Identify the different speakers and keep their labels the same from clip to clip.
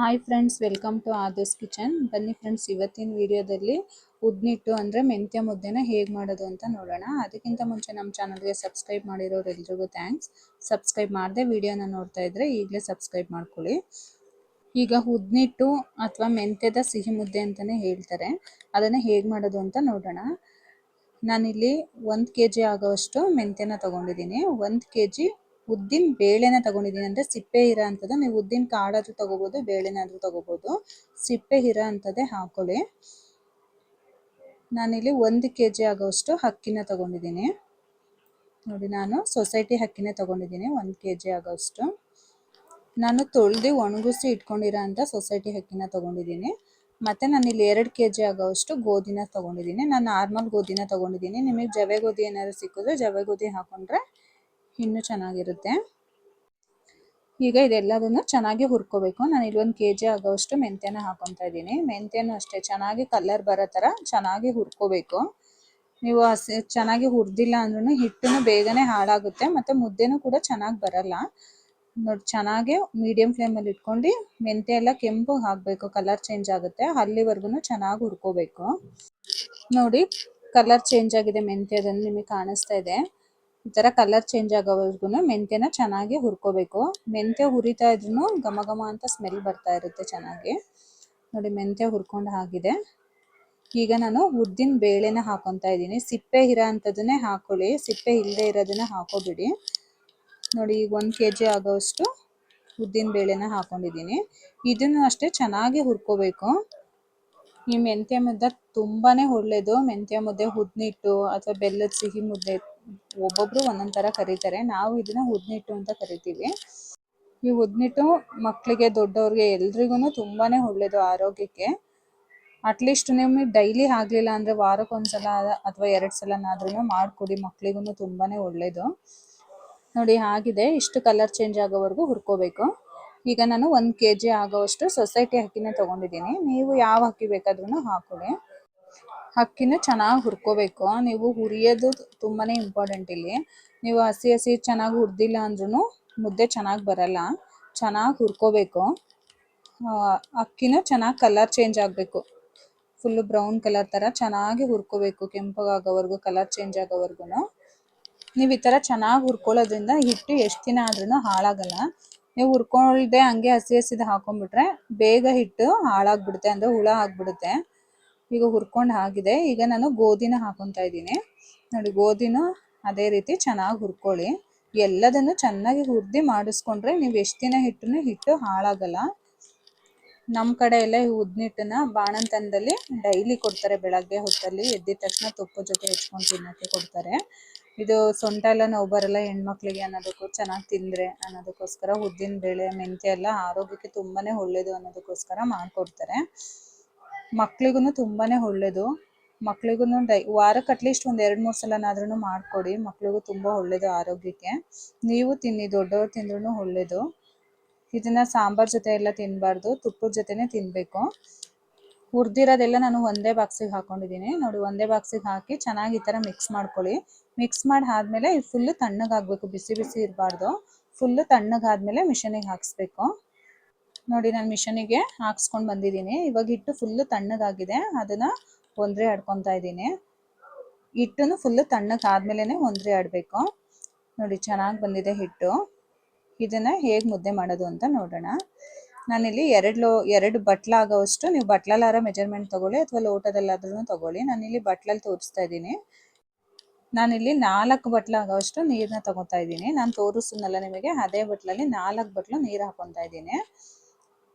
Speaker 1: Hi friends, welcome to ಆದರ್ಸ್ kitchen. ಬನ್ನಿ friends, ಇವತ್ತಿನ ವಿಡಿಯೋದಲ್ಲಿ ಉದ್ನಿಟ್ಟು ಅಂದರೆ ಮೆಂತ್ಯ ಮುದ್ದೆನ ಹೇಗೆ ಮಾಡೋದು ಅಂತ ನೋಡೋಣ. ಅದಕ್ಕಿಂತ ಮುಂಚೆ ನಮ್ಮ ಚಾನಲ್ಗೆ ಸಬ್ಸ್ಕ್ರೈಬ್ ಮಾಡಿರೋರು ಎಲ್ರಿಗೂ ಥ್ಯಾಂಕ್ಸ್. ಸಬ್ಸ್ಕ್ರೈಬ್ ಮಾಡದೆ ವಿಡಿಯೋನ ನೋಡ್ತಾ ಇದ್ರೆ ಈಗಲೇ ಸಬ್ಸ್ಕ್ರೈಬ್ ಮಾಡ್ಕೊಳ್ಳಿ. ಈಗ ಉದ್ನಿಟ್ಟು ಅಥವಾ ಮೆಂತ್ಯದ ಸಿಹಿ ಮುದ್ದೆ ಅಂತಲೇ ಹೇಳ್ತಾರೆ. ಅದನ್ನು ಹೇಗೆ ಮಾಡೋದು ಅಂತ ನೋಡೋಣ. ನಾನಿಲ್ಲಿ 1 kg ಆಗೋವಷ್ಟು ಮೆಂತ್ಯನ ತೊಗೊಂಡಿದ್ದೀನಿ. 1 kg ಉದ್ದಿನ ಬೇಳೆನ ತೊಗೊಂಡಿದ್ದೀನಿ. ಅಂದರೆ ಸಿಪ್ಪೆ ಇರೋ ಅಂಥದ್ದು. ನೀವು ಉದ್ದಿನ ಕಾಳಾದರೂ ತೊಗೋಬೋದು, ಬೇಳೆನಾದರೂ ತೊಗೋಬೋದು. ಸಿಪ್ಪೆ ಇರೋ ಅಂಥದ್ದೇ ಹಾಕೊಳ್ಳಿ. ನಾನಿಲ್ಲಿ 1 kg ಆಗೋವಷ್ಟು ಅಕ್ಕಿನ ತೊಗೊಂಡಿದ್ದೀನಿ. ನೋಡಿ, ನಾನು ಸೊಸೈಟಿ ಅಕ್ಕಿನೇ ತೊಗೊಂಡಿದ್ದೀನಿ. 1 kg ಆಗೋವಷ್ಟು ನಾನು ತೊಳೆದು ಒಣಗಿಸಿ ಇಟ್ಕೊಂಡಿರೋ ಅಂಥ ಸೊಸೈಟಿ ಅಕ್ಕಿನ ತೊಗೊಂಡಿದ್ದೀನಿ. ಮತ್ತು ನಾನಿಲ್ಲಿ 2 kg ಆಗೋವಷ್ಟು ಗೋಧಿನ ತೊಗೊಂಡಿದ್ದೀನಿ. ನಾನು ನಾರ್ಮಲ್ ಗೋಧಿನ ತೊಗೊಂಡಿದ್ದೀನಿ. ನಿಮಗೆ ಜವೆ ಗೋಧಿ ಏನಾದ್ರು ಸಿಕ್ಕಿದ್ರೆ ಜವೆ ಗೋಧಿ ಹಾಕೊಂಡ್ರೆ ಇನ್ನೂ ಚೆನ್ನಾಗಿರುತ್ತೆ. ಈಗ ಇದೆಲ್ಲದನ್ನು ಚೆನ್ನಾಗಿ ಹುರ್ಕೋಬೇಕು. ನಾನು ಇಲ್ಲಿ 1 kg ಆಗೋವಷ್ಟು ಮೆಂತ್ಯನ ಹಾಕೊತಾ ಇದ್ದೀನಿ. ಮೆಂತ್ಯನೂ ಅಷ್ಟೇ ಚೆನ್ನಾಗಿ ಕಲರ್ ಬರೋ ಥರ ಚೆನ್ನಾಗಿ ಹುರ್ಕೋಬೇಕು. ನೀವು ಚೆನ್ನಾಗಿ ಹುರಿದಿಲ್ಲ ಅಂದ್ರೂ ಹಿಟ್ಟು ಬೇಗನೆ ಹಾಳಾಗುತ್ತೆ ಮತ್ತು ಮುದ್ದೆನೂ ಕೂಡ ಚೆನ್ನಾಗಿ ಬರಲ್ಲ. ನೋಡಿ, ಚೆನ್ನಾಗಿ ಮೀಡಿಯಂ ಫ್ಲೇಮಲ್ಲಿ ಇಟ್ಕೊಂಡು ಮೆಂತ್ಯ ಎಲ್ಲ ಕೆಂಪು ಆಗಬೇಕು, ಕಲರ್ ಚೇಂಜ್ ಆಗುತ್ತೆ, ಅಲ್ಲಿವರೆಗೂ ಚೆನ್ನಾಗಿ ಹುರ್ಕೋಬೇಕು. ನೋಡಿ, ಕಲರ್ ಚೇಂಜ್ ಆಗಿದೆ ಮೆಂತ್ಯದಲ್ಲಿ, ನಿಮಗೆ ಕಾಣಿಸ್ತಾ ಇದೆ. ಈ ಥರ ಕಲರ್ ಚೇಂಜ್ ಆಗೋವರೆಗೂ ಮೆಂತ್ಯನ ಚೆನ್ನಾಗಿ ಹುರ್ಕೋಬೇಕು. ಮೆಂತ್ಯ ಹುರಿತಾ ಇದ್ರೂ ಘಮ ಘಮ ಅಂತ ಸ್ಮೆಲ್ ಬರ್ತಾ ಇರುತ್ತೆ ಚೆನ್ನಾಗಿ. ನೋಡಿ, ಮೆಂತ್ಯ ಹುರ್ಕೊಂಡು ಆಗಿದೆ. ಈಗ ನಾನು ಉದ್ದಿನ ಬೇಳೆನ ಹಾಕೊತಾ ಇದ್ದೀನಿ. ಸಿಪ್ಪೆ ಇರೋ ಅಂಥದ್ದನ್ನೇ ಹಾಕೊಳ್ಳಿ, ಸಿಪ್ಪೆ ಇಲ್ಲದೆ ಇರೋದನ್ನ ಹಾಕೋಬಿಡಿ. ನೋಡಿ, 1 kg ಆಗೋವಷ್ಟು ಉದ್ದಿನ ಬೇಳೆನ ಹಾಕೊಂಡಿದ್ದೀನಿ. ಇದನ್ನು ಅಷ್ಟೇ ಚೆನ್ನಾಗಿ ಹುರ್ಕೋಬೇಕು. ಈ ಮೆಂತ್ಯ ಮುದ್ದೆ ತುಂಬಾ ಒಳ್ಳೆಯದು. ಮೆಂತ್ಯ ಮುದ್ದೆ, ಉದ್ನಿಟ್ಟು ಅಥವಾ ಬೆಲ್ಲದ ಸಿಹಿ ಮುದ್ದೆ, ಒಬ್ಬೊಬ್ರು ಒಂದೊಂದು ಥರ ಕರೀತಾರೆ. ನಾವು ಇದನ್ನ ಉದ್ನಿಟ್ಟು ಅಂತ ಕರಿತೀವಿ. ಈ ಉದ್ನಿಟ್ಟು ಮಕ್ಕಳಿಗೆ, ದೊಡ್ಡವ್ರಿಗೆ, ಎಲ್ರಿಗೂ ತುಂಬಾ ಒಳ್ಳೆಯದು ಆರೋಗ್ಯಕ್ಕೆ. ಅಟ್ಲೀಸ್ಟ್ ನಿಮಗೆ ಡೈಲಿ ಆಗಲಿಲ್ಲ ಅಂದರೆ ವಾರಕ್ಕೊಂದ್ಸಲ ಅಥವಾ 2 ಸಲನಾದ್ರೂ ಮಾಡಿಕೊಡಿ, ಮಕ್ಕಳಿಗೂ ತುಂಬಾ ಒಳ್ಳೆಯದು. ನೋಡಿ, ಆಗಿದೆ. ಇಷ್ಟು ಕಲರ್ ಚೇಂಜ್ ಆಗೋವರೆಗೂ ಹುರ್ಕೋಬೇಕು. ಈಗ ನಾನು 1 kg ಆಗೋವಷ್ಟು ಸೊಸೈಟಿ ಅಕ್ಕಿನ ತೊಗೊಂಡಿದ್ದೀನಿ. ನೀವು ಯಾವ ಅಕ್ಕಿ ಬೇಕಾದ್ರೂ ಹಾಕೊಳ್ಳಿ. ಅಕ್ಕಿನ ಚೆನ್ನಾಗಿ ಹುರ್ಕೋಬೇಕು. ನೀವು ಹುರಿಯೋದು ತುಂಬಾ ಇಂಪಾರ್ಟೆಂಟ್ ಇಲ್ಲಿ. ನೀವು ಹಸಿ ಚೆನ್ನಾಗಿ ಹುರಿದಿಲ್ಲ ಅಂದ್ರೂ ಮುದ್ದೆ ಚೆನ್ನಾಗಿ ಬರಲ್ಲ. ಚೆನ್ನಾಗಿ ಹುರ್ಕೋಬೇಕು. ಅಕ್ಕಿನ ಚೆನ್ನಾಗಿ ಕಲರ್ ಚೇಂಜ್ ಆಗಬೇಕು, ಫುಲ್ಲು ಬ್ರೌನ್ ಕಲರ್ ಥರ ಚೆನ್ನಾಗಿ ಹುರ್ಕೋಬೇಕು, ಕೆಂಪಗಾಗೋವರೆಗೂ, ಕಲರ್ ಚೇಂಜ್ ಆಗೋವರೆಗೂ. ನೀವು ಈ ಥರ ಚೆನ್ನಾಗಿ ಹುರ್ಕೊಳ್ಳೋದ್ರಿಂದ ಹಿಟ್ಟು ಎಷ್ಟು ದಿನ ಆದ್ರೂ ಹಾಳಾಗಲ್ಲ. ನೀವು ಹುರ್ಕೊಳ್ದೆ ಹಂಗೆ ಹಸಿದು ಹಾಕೊಂಡ್ಬಿಟ್ರೆ ಬೇಗ ಹಿಟ್ಟು ಹಾಳಾಗ್ಬಿಡುತ್ತೆ, ಅಂದರೆ ಹುಳ ಆಗಿಬಿಡುತ್ತೆ. ಈಗ ಹುರ್ಕೊಂಡು ಆಗಿದೆ. ಈಗ ನಾನು ಗೋಧಿನ ಹಾಕೊತಾ ಇದ್ದೀನಿ. ನೋಡಿ, ಗೋಧಿನೂ ಅದೇ ರೀತಿ ಚೆನ್ನಾಗಿ ಹುರ್ಕೊಳ್ಳಿ. ಎಲ್ಲದನ್ನು ಚೆನ್ನಾಗಿ ಹುರಿದು ಮಾಡಿಸ್ಕೊಂಡ್ರೆ ನೀವು ಎಷ್ಟು ದಿನ ಹಿಟ್ಟು ಹಾಳಾಗಲ್ಲ. ನಮ್ಮ ಕಡೆ ಎಲ್ಲ ಈ ಉದ್ನಿಟ್ಟನ್ನ ಬಾಣಂತನದಲ್ಲಿ ಡೈಲಿ ಕೊಡ್ತಾರೆ. ಬೆಳಗ್ಗೆ ಹೊತ್ತಲ್ಲಿ ಎದ್ದಿದ ತಕ್ಷಣ ತುಪ್ಪದ ಜೊತೆ ಹೆಚ್ಕೊಂಡು ತಿನ್ನೋಕ್ಕೆ ಕೊಡ್ತಾರೆ. ಇದು ಸೊಂಟ ಎಲ್ಲ ನೋವು ಬರಲ್ಲ ಹೆಣ್ಮಕ್ಳಿಗೆ ಅನ್ನೋದಕ್ಕೂ, ಚೆನ್ನಾಗಿ ತಿಂದರೆ ಅನ್ನೋದಕ್ಕೋಸ್ಕರ ಉದ್ದಿನ ಬೇಳೆ, ಮೆಂತ್ಯ ಎಲ್ಲ ಆರೋಗ್ಯಕ್ಕೆ ತುಂಬಾ ಒಳ್ಳೆಯದು ಅನ್ನೋದಕ್ಕೋಸ್ಕರ ಮಾಡಿಕೊಡ್ತಾರೆ. ಮಕ್ಳಿಗೂ ತುಂಬಾ ಒಳ್ಳೆಯದು. ಮಕ್ಳಿಗೂ ವಾರಕ್ಕೆ ಅಟ್ಲೀಸ್ಟ್ ಒಂದು 2-3 ಸಲನಾದ್ರೂ ಮಾಡಿಕೊಡಿ. ಮಕ್ಳಿಗೂ ತುಂಬ ಒಳ್ಳೆಯದು ಆರೋಗ್ಯಕ್ಕೆ. ನೀವು ತಿನ್ನಿ, ದೊಡ್ಡವ್ರು ತಿಂದ್ರೂ ಒಳ್ಳೆಯದು. ಇದನ್ನು ಸಾಂಬಾರ್ ಜೊತೆ ಎಲ್ಲ ತಿನ್ನಬಾರ್ದು, ತುಪ್ಪದ ಜೊತೆನೇ ತಿನ್ನಬೇಕು. ಹುರಿದಿರೋದೆಲ್ಲ ನಾನು ಒಂದೇ ಬಾಕ್ಸಿಗೆ ಹಾಕೊಂಡಿದ್ದೀನಿ. ನೋಡಿ, ಒಂದೇ ಬಾಕ್ಸಿಗೆ ಹಾಕಿ ಚೆನ್ನಾಗಿ ಈ ಥರ ಮಿಕ್ಸ್ ಮಾಡ್ಕೊಳ್ಳಿ. ಮಿಕ್ಸ್ ಮಾಡಿ ಆದಮೇಲೆ ಇದು ಫುಲ್ಲು ತಣ್ಣಗಾಗಬೇಕು, ಬಿಸಿ ಬಿಸಿ ಇರಬಾರ್ದು. ಫುಲ್ಲು ತಣ್ಣಗಾದ್ಮೇಲೆ ಮಿಷನಿಗೆ ಹಾಕಿಸ್ಬೇಕು. ನೋಡಿ, ನಾನು ಮಿಷನಿಗೆ ಹಾಕ್ಸ್ಕೊಂಡು ಬಂದಿದ್ದೀನಿ. ಇವಾಗ ಹಿಟ್ಟು ಫುಲ್ಲು ತಣ್ಣಗಾಗಿದೆ, ಅದನ್ನು ಒಂದ್ರೆ ಆಡ್ಕೊತಾ ಇದ್ದೀನಿ. ಹಿಟ್ಟನ್ನು ಫುಲ್ಲು ತಣ್ಣಗಾದ್ಮೇಲೆ ಒಂದ್ರೆ ಆಡಬೇಕು. ನೋಡಿ, ಚೆನ್ನಾಗಿ ಬಂದಿದೆ ಹಿಟ್ಟು. ಇದನ್ನು ಹೇಗೆ ಮುದ್ದೆ ಮಾಡೋದು ಅಂತ ನೋಡೋಣ. ನಾನಿಲ್ಲಿ 2 ಬಟ್ಲಾಗೋವಷ್ಟು, ನೀವು ಬಟ್ಲಲ್ಲಾರ ಮೆಜರ್ಮೆಂಟ್ ತೊಗೊಳ್ಳಿ ಅಥವಾ ಲೋಟದಲ್ಲಾದ್ರೂ ತೊಗೊಳ್ಳಿ. ನಾನಿಲ್ಲಿ ಬಟ್ಲಲ್ಲಿ ತೋರಿಸ್ತಾ ಇದ್ದೀನಿ. ನಾನಿಲ್ಲಿ 4 ಬಟ್ಲಾಗೋವಷ್ಟು ನೀರನ್ನ ತೊಗೊತಾ ಇದ್ದೀನಿ. ನಾನು ತೋರಿಸ್ತೀನಲ್ಲ ನಿಮಗೆ, ಅದೇ ಬಟ್ಲಲ್ಲಿ 4 ಬಟ್ಲು ನೀರು ಹಾಕೊತಾ ಇದ್ದೀನಿ.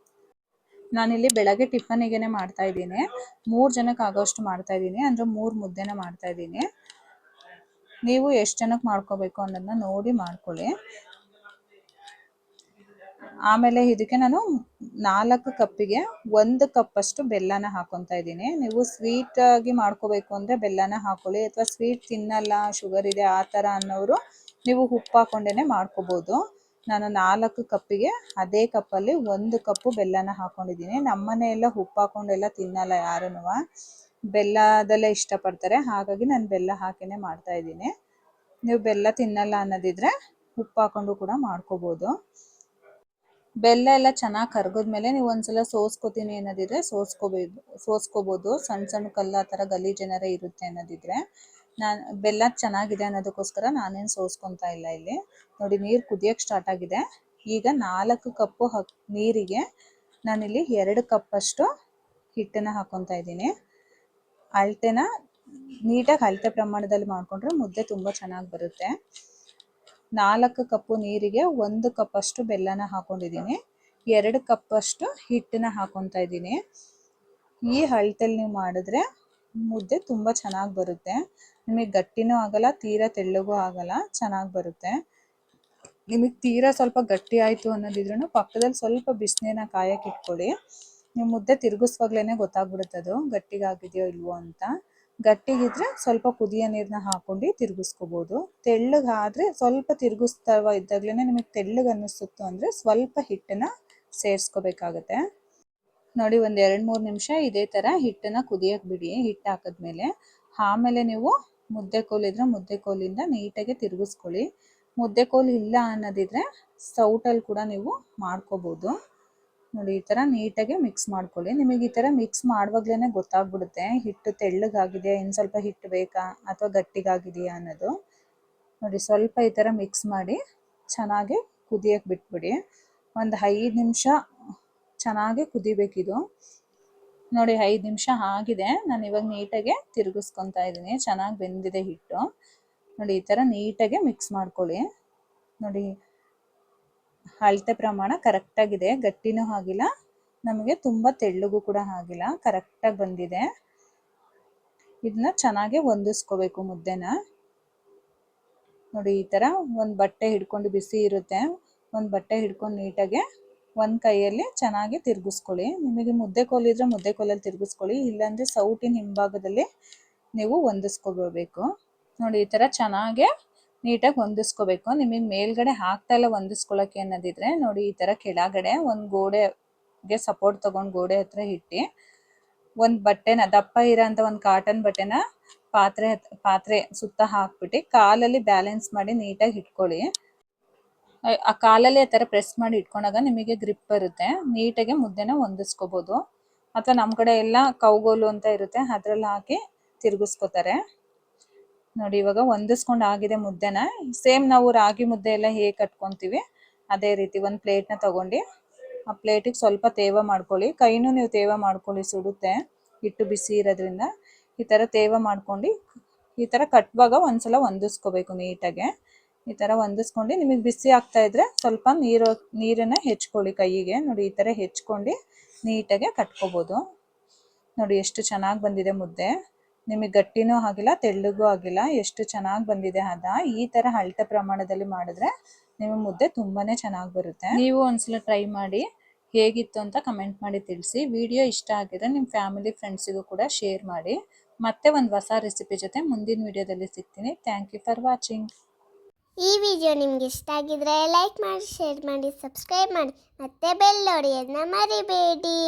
Speaker 1: ನಾನಿಲ್ಲಿ ಬೆಳಗ್ಗೆ ಟಿಫನಿಗೆ ಮಾಡ್ತಾ ಇದ್ದೀನಿ. 3 ಜನಕ್ಕೆ ಆಗೋಷ್ಟು ಮಾಡ್ತಾ ಇದ್ದೀನಿ, ಅಂದರೆ 3 ಮುದ್ದೆನ ಮಾಡ್ತಾ ಇದ್ದೀನಿ. ನೀವು ಎಷ್ಟು ಜನಕ್ಕೆ ಮಾಡ್ಕೋಬೇಕು ಅನ್ನೋದನ್ನ ನೋಡಿ ಮಾಡ್ಕೊಳ್ಳಿ. ಆಮೇಲೆ ಇದಕ್ಕೆ ನಾನು 4 ಕಪ್ಪಿಗೆ 1 ಕಪ್ಪಷ್ಟು ಬೆಲ್ಲನ ಹಾಕೊತಾ ಇದ್ದೀನಿ. ನೀವು ಸ್ವೀಟಾಗಿ ಮಾಡ್ಕೋಬೇಕು ಅಂದರೆ ಬೆಲ್ಲನ ಹಾಕೊಳ್ಳಿ, ಅಥವಾ ಸ್ವೀಟ್ ತಿನ್ನಲ್ಲ, ಶುಗರ್ ಇದೆ ಆ ಥರ ಅನ್ನೋರು ನೀವು ಉಪ್ಪು ಹಾಕೊಂಡೇ ಮಾಡ್ಕೋಬೋದು. ನಾನು 4 ಕಪ್ಪಿಗೆ ಅದೇ ಕಪ್ಪಲ್ಲಿ 1 ಕಪ್ಪು ಬೆಲ್ಲನ ಹಾಕೊಂಡಿದ್ದೀನಿ. ನಮ್ಮನೆಯೆಲ್ಲ ಉಪ್ಪು ಹಾಕೊಂಡೆಲ್ಲ ತಿನ್ನಲ್ಲ ಯಾರೂ, ಬೆಲ್ಲದಲ್ಲೇ ಇಷ್ಟಪಡ್ತಾರೆ. ಹಾಗಾಗಿ ನಾನು ಬೆಲ್ಲ ಹಾಕಿನೇ ಮಾಡ್ತಾ ಇದ್ದೀನಿ. ನೀವು ಬೆಲ್ಲ ತಿನ್ನಲ್ಲ ಅನ್ನೋದಿದ್ರೆ ಉಪ್ಪು ಹಾಕೊಂಡು ಕೂಡ ಮಾಡ್ಕೋಬೋದು. ಬೆಲ್ಲ ಎಲ್ಲ ಚೆನ್ನಾಗಿ ಕರ್ಗದ್ಮೇಲೆ ನೀವು ಒಂದ್ಸಲ ಸೋಸ್ಕೋತೀನಿ ಅನ್ನೋದಿದ್ರೆ ಸೋಸ್ಕೋಬೋದು. ಸಣ್ಣ ಸಣ್ಣ ಕಲ್ಲು ಆ ಥರ ಗಲೀಜ್ ಏನಾರ ಇರುತ್ತೆ ಅನ್ನೋದಿದ್ರೆ. ನಾನು ಬೆಲ್ಲ ಚೆನ್ನಾಗಿದೆ ಅನ್ನೋದಕ್ಕೋಸ್ಕರ ನಾನೇನು ಸೋಸ್ಕೊತಾ ಇಲ್ಲ ಇಲ್ಲಿ. ನೋಡಿ ನೀರು ಕುದಿಯೋಕ್ಕೆ ಸ್ಟಾರ್ಟ್ ಆಗಿದೆ. ಈಗ 4 ಕಪ್ಪು ನೀರಿಗೆ ನಾನಿಲ್ಲಿ 2 ಕಪ್ಪಷ್ಟು ಹಿಟ್ಟನ್ನು ಹಾಕ್ಕೊತಾ ಇದ್ದೀನಿ. ಅಳತೆನ ನೀಟಾಗಿ ಅಳತೆ ಪ್ರಮಾಣದಲ್ಲಿ ಮಾಡಿಕೊಂಡ್ರೆ ಮುದ್ದೆ ತುಂಬ ಚೆನ್ನಾಗಿ ಬರುತ್ತೆ. 4 ಕಪ್ಪು ನೀರಿಗೆ 1 ಕಪ್ಪಷ್ಟು ಬೆಲ್ಲನ ಹಾಕೊಂಡಿದ್ದೀನಿ. 2 ಕಪ್ಪಷ್ಟು ಹಿಟ್ಟನ್ನ ಹಾಕೊತಾ ಇದ್ದೀನಿ. ಈ ಅಳತೆಲಿ ನೀವು ಮಾಡಿದ್ರೆ ಮುದ್ದೆ ತುಂಬ ಚೆನ್ನಾಗಿ ಬರುತ್ತೆ. ನಿಮಗೆ ಗಟ್ಟಿನೂ ಆಗಲ್ಲ, ತೀರಾ ತೆಳ್ಳಗೂ ಆಗಲ್ಲ, ಚೆನ್ನಾಗಿ ಬರುತ್ತೆ. ನಿಮಗೆ ತೀರಾ ಸ್ವಲ್ಪ ಗಟ್ಟಿ ಆಯಿತು ಅನ್ನೋದಿದ್ರೂ ಪಕ್ಕದಲ್ಲಿ ಸ್ವಲ್ಪ ಬಿಸಿನೀರನ್ನ ಕಾಯಕ್ಕೆ ಇಟ್ಕೊಳ್ಳಿ. ನೀವು ಮುದ್ದೆ ತಿರುಗಿಸುವಾಗ್ಲೇ ಗೊತ್ತಾಗ್ಬಿಡುತ್ತೆ ಅದು ಗಟ್ಟಿಗಾಗಿದೆಯೋ ಇಲ್ವೋ ಅಂತ. ಗಟ್ಟಿಗಿದ್ರೆ ಸ್ವಲ್ಪ ಕುದಿಯೋ ನೀರನ್ನ ಹಾಕೊಂಡು ತಿರುಗಿಸ್ಕೋಬೋದು. ತೆಳ್ಳಗಾದರೆ ಸ್ವಲ್ಪ ತಿರುಗಿಸ್ತಾ ಇದ್ದಾಗಲೇ ನಿಮಗೆ ತೆಳ್ಳಗೆ ಅನ್ನಿಸುತ್ತೋ ಅಂದರೆ ಸ್ವಲ್ಪ ಹಿಟ್ಟನ್ನು ಸೇರಿಸ್ಕೋಬೇಕಾಗತ್ತೆ. ನೋಡಿ ಒಂದು 2-3 ನಿಮಿಷ ಇದೇ ಥರ ಹಿಟ್ಟನ್ನು ಕುದಿಯೋಕ್ಕೆ ಬಿಡಿ. ಹಿಟ್ಟು ಹಾಕಿದ್ಮೇಲೆ ಆಮೇಲೆ ನೀವು ಮುದ್ದೆ ಕೋಲಿದ್ರೆ ಮುದ್ದೆ ಕೋಲಿಂದ ನೀಟಾಗಿ ತಿರುಗಿಸ್ಕೊಳ್ಳಿ. ಮುದ್ದೆ ಕೋಲು ಇಲ್ಲ ಅನ್ನೋದಿದ್ರೆ ಸೌಟಲ್ಲಿ ಕೂಡ ನೀವು ಮಾಡ್ಕೋಬೋದು. ನೋಡಿ ಈ ಥರ ನೀಟಾಗಿ ಮಿಕ್ಸ್ ಮಾಡ್ಕೊಳ್ಳಿ. ನಿಮಗೆ ಈ ಥರ ಮಿಕ್ಸ್ ಮಾಡುವಾಗ್ಲೇ ಗೊತ್ತಾಗ್ಬಿಡುತ್ತೆ ಹಿಟ್ಟು ತೆಳ್ಳಗಾಗಿದೆ, ಇನ್ನು ಸ್ವಲ್ಪ ಹಿಟ್ಟು ಬೇಕಾ ಅಥವಾ ಗಟ್ಟಿಗಾಗಿದೆಯಾ ಅನ್ನೋದು. ನೋಡಿ ಸ್ವಲ್ಪ ಈ ಥರ ಮಿಕ್ಸ್ ಮಾಡಿ ಚೆನ್ನಾಗಿ ಕುದಿಯೋಕ್ಕೆ ಬಿಟ್ಬಿಡಿ. ಒಂದು 5 ನಿಮಿಷ ಚೆನ್ನಾಗಿ ಕುದಿಬೇಕಿದು. ನೋಡಿ 5 ನಿಮಿಷ ಆಗಿದೆ. ನಾನು ಇವಾಗ ನೀಟಾಗಿ ತಿರುಗಿಸ್ಕೊತಾ ಇದ್ದೀನಿ. ಚೆನ್ನಾಗಿ ಬೆಂದಿದೆ ಹಿಟ್ಟು. ನೋಡಿ ಈ ಥರ ನೀಟಾಗಿ ಮಿಕ್ಸ್ ಮಾಡ್ಕೊಳ್ಳಿ. ನೋಡಿ ಅಳತೆ ಪ್ರಮಾಣ ಕರೆಕ್ಟಾಗಿದೆ. ಗಟ್ಟಿನೂ ಆಗಿಲ್ಲ, ನಮಗೆ ತುಂಬ ತೆಳ್ಳಗೂ ಕೂಡ ಆಗಿಲ್ಲ, ಕರೆಕ್ಟಾಗಿ ಬಂದಿದೆ. ಇದನ್ನ ಚೆನ್ನಾಗಿ ಹೊಂದಿಸ್ಕೋಬೇಕು ಮುದ್ದೆನ. ನೋಡಿ ಈ ಥರ ಒಂದು ಬಟ್ಟೆ ಹಿಡ್ಕೊಂಡು, ಬಿಸಿ ಇರುತ್ತೆ, ಒಂದು ಬಟ್ಟೆ ಹಿಡ್ಕೊಂಡು ನೀಟಾಗಿ ಒಂದು ಕೈಯಲ್ಲಿ ಚೆನ್ನಾಗಿ ತಿರುಗಿಸ್ಕೊಳ್ಳಿ. ನಿಮಗೆ ಮುದ್ದೆ ಕೋಲಿದ್ರೆ ಮುದ್ದೆ ಕೋಲಲ್ಲಿ ತಿರುಗಿಸ್ಕೊಳ್ಳಿ, ಇಲ್ಲಾಂದರೆ ಸೌಟಿನ ಹಿಂಭಾಗದಲ್ಲಿ ನೀವು ಹೊಂದಿಸ್ಕೋಬೇಕು. ನೋಡಿ ಈ ಥರ ಚೆನ್ನಾಗಿ ನೀಟಾಗಿ ಹೊಂದಿಸ್ಕೋಬೇಕು. ನಿಮಗೆ ಮೇಲ್ಗಡೆ ಹಾಕ್ತಾ ಇಲ್ಲ ಹೊಂದಿಸ್ಕೊಳ್ಳೋಕ್ಕೆ ಅನ್ನೋದಿದ್ರೆ ನೋಡಿ ಈ ಥರ ಕೆಳಗಡೆ ಒಂದು ಗೋಡೆಗೆ ಸಪೋರ್ಟ್ ತೊಗೊಂಡು ಗೋಡೆ ಹತ್ರ ಇಟ್ಟು ಒಂದು ಬಟ್ಟೆನ, ದಪ್ಪ ಇರೋಂಥ ಒಂದು ಕಾಟನ್ ಬಟ್ಟೆನ ಪಾತ್ರೆ ಸುತ್ತ ಹಾಕ್ಬಿಟ್ಟು ಕಾಲಲ್ಲಿ ಬ್ಯಾಲೆನ್ಸ್ ಮಾಡಿ ನೀಟಾಗಿ ಇಟ್ಕೊಳ್ಳಿ. ಆ ಕಾಲಲ್ಲಿ ಆ ಥರ ಪ್ರೆಸ್ ಮಾಡಿ ಇಟ್ಕೊಂಡಾಗ ನಿಮಗೆ ಗ್ರಿಪ್ ಬರುತ್ತೆ. ನೀಟಾಗಿ ಮುದ್ದೆನ ಹೊಂದಿಸ್ಕೋಬೋದು. ಅಥವಾ ನಮ್ಮ ಕಡೆ ಎಲ್ಲ ಕೌಗೋಲು ಅಂತ ಇರುತ್ತೆ, ಅದರಲ್ಲಿ ಹಾಕಿ ತಿರುಗಿಸ್ಕೋತಾರೆ. ನೋಡಿ ಇವಾಗ ಹೊಂದಿಸ್ಕೊಂಡು ಆಗಿದೆ ಮುದ್ದೆನ. ಸೇಮ್ ನಾವು ರಾಗಿ ಮುದ್ದೆ ಎಲ್ಲ ಹೇಗೆ ಕಟ್ಕೊತೀವಿ ಅದೇ ರೀತಿ ಒಂದು ಪ್ಲೇಟ್ನ ತಗೊಂಡು ಆ ಪ್ಲೇಟಿಗೆ ಸ್ವಲ್ಪ ತೇವ ಮಾಡ್ಕೊಳ್ಳಿ. ಕೈನೂ ನೀವು ತೇವ ಮಾಡ್ಕೊಳ್ಳಿ, ಸುಡುತ್ತೆ ಹಿಟ್ಟು ಬಿಸಿ ಇರೋದ್ರಿಂದ. ಈ ಥರ ತೇವ ಮಾಡ್ಕೊಂಡು ಈ ಥರ ಕಟ್ಟುವಾಗ ಒಂದ್ಸಲ ಹೊಂದಿಸ್ಕೋಬೇಕು ನೀಟಾಗೆ. ಈ ಥರ ಹೊಂದಿಸ್ಕೊಂಡು ನಿಮಗೆ ಬಿಸಿ ಆಗ್ತಾ ಇದ್ರೆ ಸ್ವಲ್ಪ ನೀರನ್ನು ಹೆಚ್ಕೊಳ್ಳಿ ಕೈಯಿಗೆ. ನೋಡಿ ಈ ಥರ ಹೆಚ್ಕೊಂಡು ನೀಟಾಗೆ ಕಟ್ಕೋಬೋದು. ನೋಡಿ ಎಷ್ಟು ಚೆನ್ನಾಗಿ ಬಂದಿದೆ ಮುದ್ದೆ. ನಿಮಗೆ ಗಟ್ಟಿನೂ ಆಗಿಲ್ಲ, ತೆಳ್ಳಗೂ ಆಗಿಲ್ಲ, ಎಷ್ಟು ಚೆನ್ನಾಗಿ ಬಂದಿದೆ ಹದ. ಈ ಥರ ಅಳತೆ ಪ್ರಮಾಣದಲ್ಲಿ ಮಾಡಿದ್ರೆ ನಿಮ್ಮ ಮುದ್ದೆ ತುಂಬಾ ಚೆನ್ನಾಗಿ ಬರುತ್ತೆ. ನೀವು ಒಂದ್ಸಲ ಟ್ರೈ ಮಾಡಿ ಹೇಗಿತ್ತು ಅಂತ ಕಮೆಂಟ್ ಮಾಡಿ ತಿಳಿಸಿ. ವಿಡಿಯೋ ಇಷ್ಟ ಆಗಿದ್ರೆ ನಿಮ್ಮ ಫ್ಯಾಮಿಲಿ ಫ್ರೆಂಡ್ಸಿಗೂ ಕೂಡ ಶೇರ್ ಮಾಡಿ. ಮತ್ತೆ ಒಂದು ಹೊಸ ರೆಸಿಪಿ ಜೊತೆ ಮುಂದಿನ ವಿಡಿಯೋದಲ್ಲಿ ಸಿಗ್ತೀನಿ. Thank you for watching.
Speaker 2: ಈ ವಿಡಿಯೋ ನಿಮಗೆ ಇಷ್ಟ ಆಗಿದ್ರೆ ಲೈಕ್ ಮಾಡಿ, ಶೇರ್ ಮಾಡಿ, ಸಬ್ಸ್ಕ್ರೈಬ್ ಮಾಡಿ, ಮತ್ತೆ ಬೆಲ್ ಹೊಡೆಯೋದನ್ನ ಮರಿಬೇಡಿ.